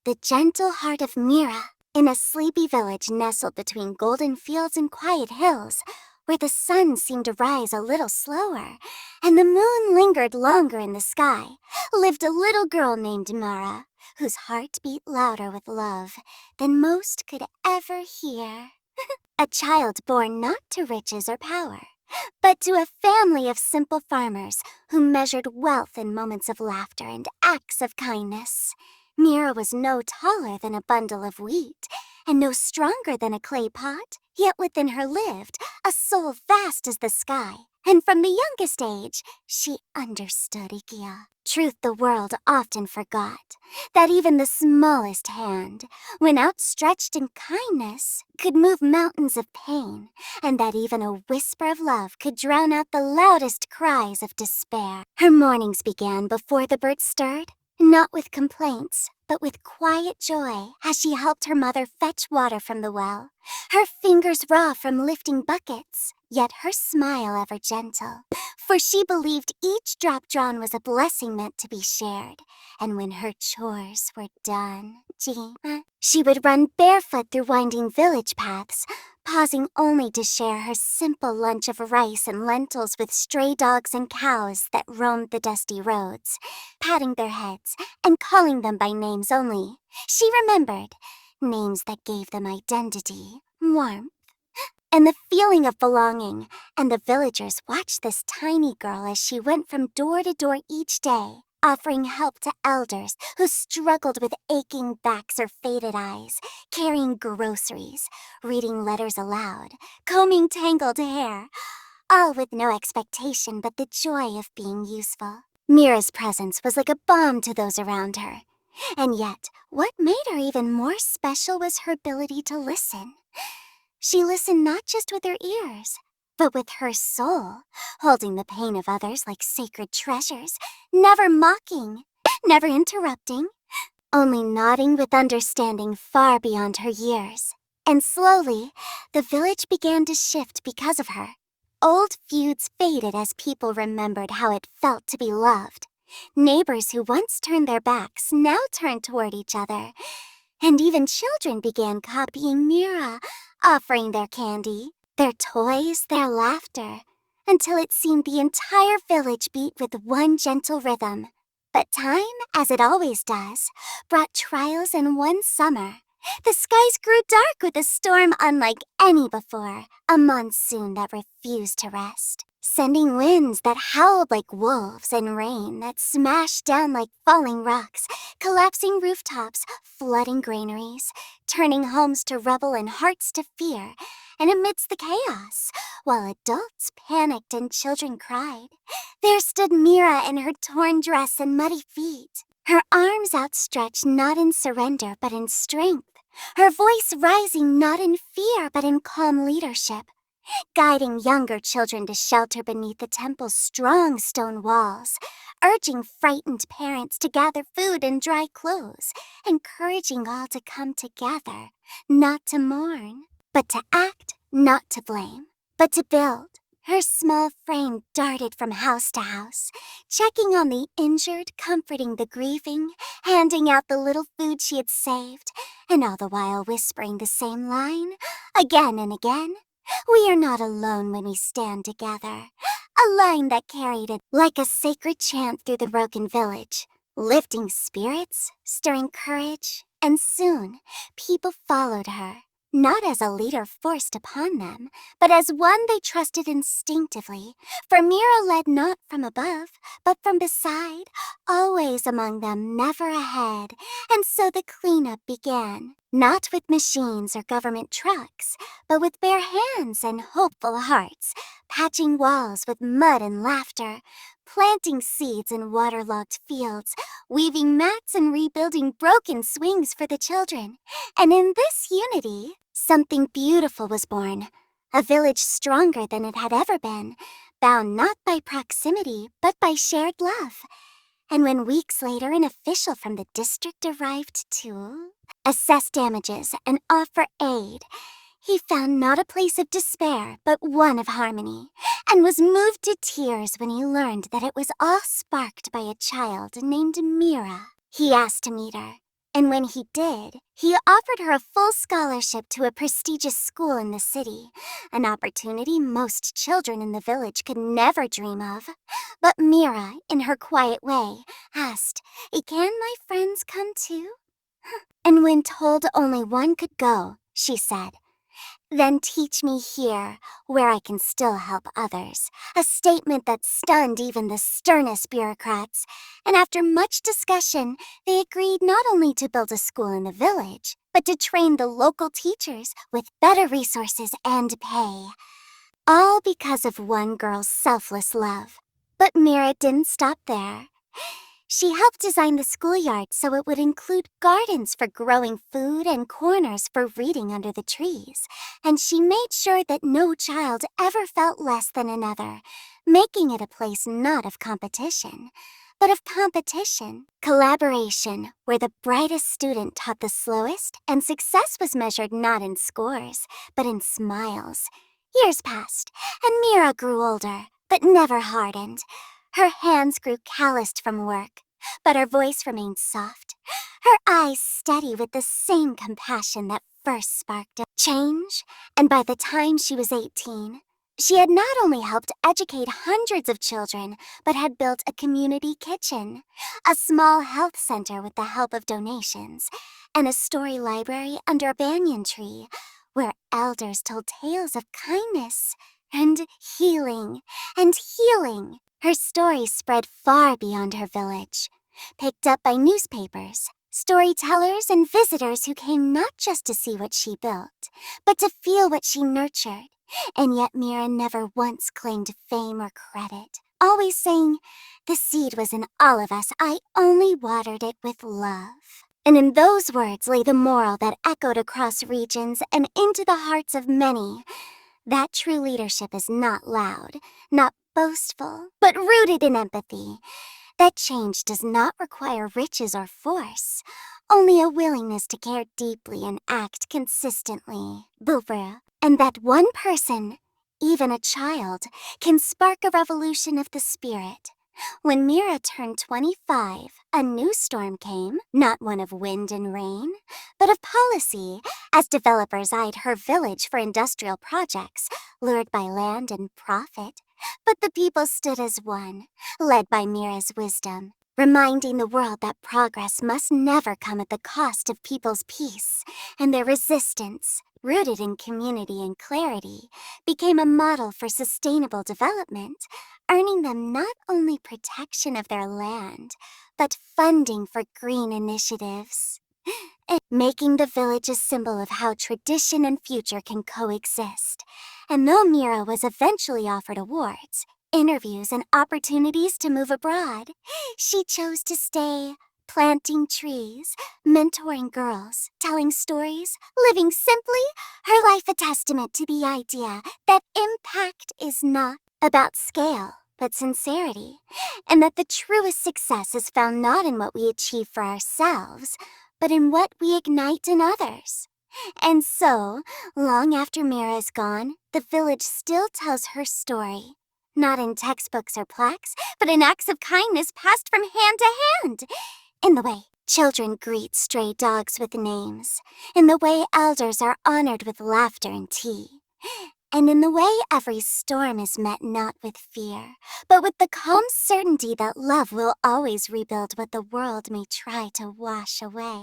The Gentle Heart of Meera, in a sleepy village nestled between golden fields and quiet hills, where the sun seemed to rise a little slower, and the moon lingered longer in the sky, lived a little girl named Meera, whose heart beat louder with love than most could ever hear. A child born not to riches or power, but to a family of simple farmers who measured wealth in moments of laughter and acts of kindness. Meera was no taller than a bundle of wheat, and no stronger than a clay pot, yet within her lived a soul vast as the sky, and from the youngest age she understood Ikia. Truth the world often forgot, that even the smallest hand, when outstretched in kindness, could move mountains of pain, and that even a whisper of love could drown out the loudest cries of despair. Her mornings began before the birds stirred, not with complaints, but with quiet joy as she helped her mother fetch water from the well, her fingers raw from lifting buckets, yet her smile ever gentle, for she believed each drop drawn was a blessing meant to be shared. And when her chores were done, she would run barefoot through winding village paths, pausing only to share her simple lunch of rice and lentils with stray dogs and cows that roamed the dusty roads, patting their heads and calling them by names only. She remembered, names that gave them identity, warmth, and the feeling of belonging. And the villagers watched this tiny girl as she went from door to door each day, offering help to elders who struggled with aching backs or faded eyes, carrying groceries, reading letters aloud, combing tangled hair, all with no expectation but the joy of being useful. Meera's presence was like a balm to those around her. And yet, what made her even more special was her ability to listen. She listened not just with her ears, but with her soul, holding the pain of others like sacred treasures, never mocking, never interrupting, only nodding with understanding far beyond her years. And slowly, the village began to shift because of her. Old feuds faded as people remembered how it felt to be loved. Neighbors who once turned their backs now turned toward each other. And even children began copying Meera, offering their candy, their toys, their laughter, until it seemed the entire village beat with one gentle rhythm. But time, as it always does, brought trials, and one summer, the skies grew dark with a storm unlike any before, a monsoon that refused to rest, sending winds that howled like wolves and rain that smashed down like falling rocks, collapsing rooftops, flooding granaries, turning homes to rubble and hearts to fear. And amidst the chaos, while adults panicked and children cried, there stood Meera in her torn dress and muddy feet, her arms outstretched not in surrender but in strength, her voice rising not in fear but in calm leadership, guiding younger children to shelter beneath the temple's strong stone walls, urging frightened parents to gather food and dry clothes, encouraging all to come together, not to mourn, but to act, not to blame, but to build. Her small frame darted from house to house, checking on the injured, comforting the grieving, handing out the little food she had saved, and all the while whispering the same line, again and again. We are not alone when we stand together. A line that carried it like a sacred chant through the broken village, lifting spirits, stirring courage, and soon people followed her. Not as a leader forced upon them, but as one they trusted instinctively, for Meera led not from above, but from beside, always among them, never ahead. And so the cleanup began, not with machines or government trucks, but with bare hands and hopeful hearts, patching walls with mud and laughter, planting seeds in waterlogged fields, weaving mats and rebuilding broken swings for the children. And in this unity, something beautiful was born, a village stronger than it had ever been, bound not by proximity, but by shared love. And when weeks later an official from the district arrived to assess damages and offer aid, he found not a place of despair, but one of harmony, and was moved to tears when he learned that it was all sparked by a child named Meera. He asked to meet her, And when he did, he offered her a full scholarship to a prestigious school in the city, an opportunity most children in the village could never dream of. But Meera, in her quiet way, asked, "Can my friends come too?" And when told only one could go, she said, "Then teach me here, where I can still help others." A statement that stunned even the sternest bureaucrats. And after much discussion, they agreed not only to build a school in the village, but to train the local teachers with better resources and pay. All because of one girl's selfless love. But Meera didn't stop there. She helped design the schoolyard so it would include gardens for growing food and corners for reading under the trees. And she made sure that no child ever felt less than another, making it a place not of competition, but of collaboration, where the brightest student taught the slowest, and success was measured not in scores, but in smiles. Years passed, and Meera grew older, but never hardened. Her hands grew calloused from work, but her voice remained soft, her eyes steady with the same compassion that first sparked a change. And by the time she was 18, she had not only helped educate hundreds of children, but had built a community kitchen, a small health center with the help of donations, and a story library under a banyan tree, where elders told tales of kindness and healing and healing. Her story spread far beyond her village, picked up by newspapers, storytellers, and visitors who came not just to see what she built, but to feel what she nurtured. And yet Meera never once claimed fame or credit, always saying, "The seed was in all of us, I only watered it with love." And in those words lay the moral that echoed across regions and into the hearts of many, that true leadership is not loud, not boastful, but rooted in empathy. That change does not require riches or force, only a willingness to care deeply and act consistently. Bubra. And that one person, even a child, can spark a revolution of the spirit. When Meera turned 25, a new storm came, not one of wind and rain, but of policy, as developers eyed her village for industrial projects, lured by land and profit. But the people stood as one, led by Meera's wisdom, reminding the world that progress must never come at the cost of people's peace, and their resistance, rooted in community and clarity, became a model for sustainable development, earning them not only protection of their land, but funding for green initiatives, making the village a symbol of how tradition and future can coexist. And though Meera was eventually offered awards, interviews, and opportunities to move abroad, she chose to stay, planting trees, mentoring girls, telling stories, living simply, her life a testament to the idea that impact is not about scale, but sincerity, and that the truest success is found not in what we achieve for ourselves, but in what we ignite in others. And so, long after Meera is gone, the village still tells her story. Not in textbooks or plaques, but in acts of kindness passed from hand to hand. In the way children greet stray dogs with names. In the way elders are honored with laughter and tea. And in the way every storm is met not with fear, but with the calm certainty that love will always rebuild what the world may try to wash away.